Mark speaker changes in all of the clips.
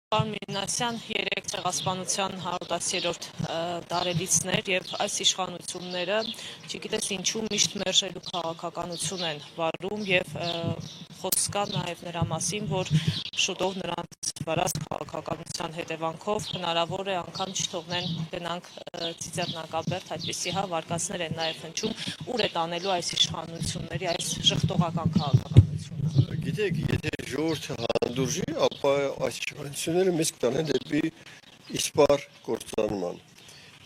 Speaker 1: Պարոն Մինասյան, 3 ցեղասպանության 110-րդ տարելիցներ եւ այս իշխանությունները, չգիտես ինչու միշտ մերժելու քաղաքականություն են վարում եւ խոսք կա նաեւ նրա մասին, որ շուտով նրանց վարած քաղաքականության հետևանքով հնարավոր է անգամ չթողնեն գնանք Ծիծեռնակաբերդ, այդպիսի վարկածներ են նաեւ հնչում, ուր է տանելու այս իշխանությունների այս ժխտողական քաղաքականությունը։
Speaker 2: Գիտեք, եթե ժողովուրդը հանդուրժի, ապա այս իշխանությունները մեզ կտանեն դեպի իսպառ կործանման։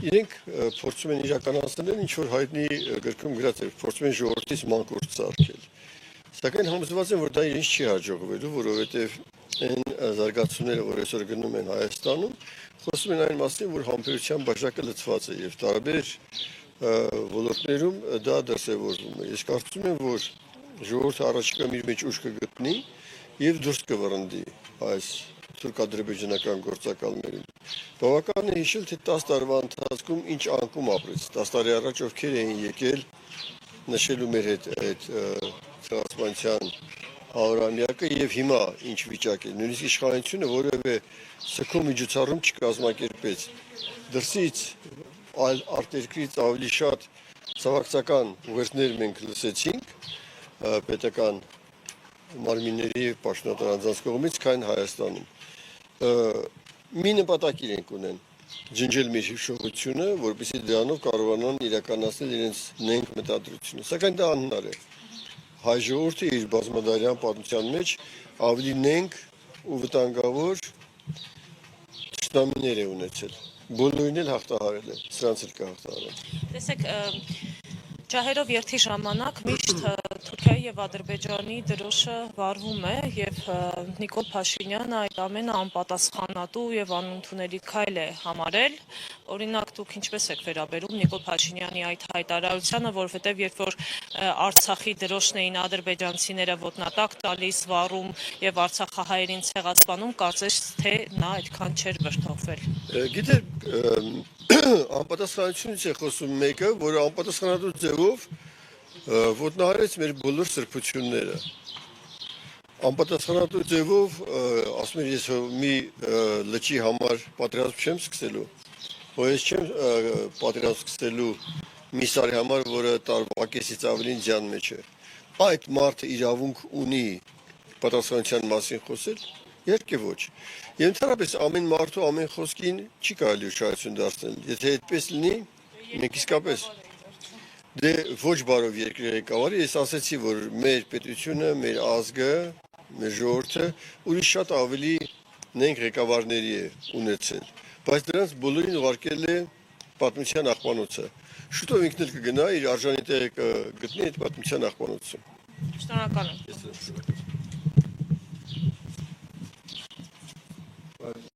Speaker 2: Իրենք փորձում են իրականացնել ինչ որ հայտնի գրքում գրած է, փորձում են ժողովրդից մանկուրտ սարքել։ Սակայն համոզված եմ, որ դա իրենց չի հաջողվելու, որովհետև այն զարգացումները, որ այսօր գնում են Հայաստանում, խոսում են այն մասին, որ համբերության բաժակը լցված է եւ տարբեր ոլորտներում դա դրսևորվում է։ Ես կարծում եմ, որ ժողովուրդը առաջիկայում իր մեջ ուժ կգտնի եւ դուրս կվռնդի այս թուրք-ադրբեջանական գործակալներին։ Բավական է հիշել, թե 10 տարվա ընթացքում ինչ անկում ապրեց։ 10 տարի առաջ ովքեր էին եկել նշելու մեր հետ այդ ցեղասպանության 100-ամյակը եւ հիմա ինչ վիճակ է։ Նույնիսկ իշխանությունը որևէ սքո միջոցառում չկազմակերպեց։ Դրսից արտերկրից ավելի շատ ցավակցական ուղերձներ մենք լսեցինք պետական մարմինների եւ պաշտոնատար անձանց կողմից, քան Հայաստանում։ Մի նպատակ իրենք ունեն ջնջել մեր հիշողությունը, որպեսզի դրանով կարողանան իրականացնել իրենց նենգ մտադրությունը։ Սակայն դա անհնար է։ Հայ ժողովուրդը իր բազմադարյան պատմության մեջ ավելի նենգ ու վտանգավոր ճշտամիներ է ունեցել։ Բոլորին էլ հաղթահարել է, սրանց էլ կհաղթահարեն։
Speaker 1: Տեսեք, ջահերով երթի ժամանակ միշտ Թուրքիայի եւ Ադրբեջանի դրոշը վառվում է եւ Նիկոլ Փաշինյանը այդ ամենը անպատասխանատու եւ անընդունելի քայլ է համարել։ Օրինակ, դուք ինչպես եք վերաբերում Նիկոլ Փաշինյանի այդ հայտարարությանը, որովհետեւ երբ որ Արցախի դրոշն էին ադրբեջանցիները ոտնատակ տալիս, վառում եւ արցախահայերին ցեղասպանում, կարծես թե նա այդքան չէր վրդովվել։
Speaker 2: Գիտեք, անպատասխանությունից է խոսում մեկը, որը անպատասխանատու ձևով ոտնահարեց մեր բոլոր սրբությունները։ Անպատասխանատու ձևով, ասում եմ, ես մի լճի համար պատերազմ չեմ սկսելու, ես չեմ պատերազմ սկսելու մի սարի համար, որը տարվա կեսից ավելին ձյան մեջ է։ Այդ մարդը իրավունք ունի պատասխանության մասին խոսել, իհարկե ոչ։ Եվ ընդհանրապես ամեն մարդու ամեն խոսքին չի կարելի ուշադրություն դարձնել։ Եթե այդպես լինի, մենք իսկապես դե ոչ բարով երկրի ղեկավարը, ես ասացի, որ մեր պետությունը, մեր ազգը, մեր ժողովուրդը ուրիշ շատ ավելի նենք ղեկավարների է ունեցել, բայց դրանց բոլորին ուղարկել է պատմության աղբանոցը։ Շուտով ինքն էլ կգնա իր արժանի տեղը կգտնի այդ պատմության աղբանոցում։
Speaker 1: Շնորհակալ եմ։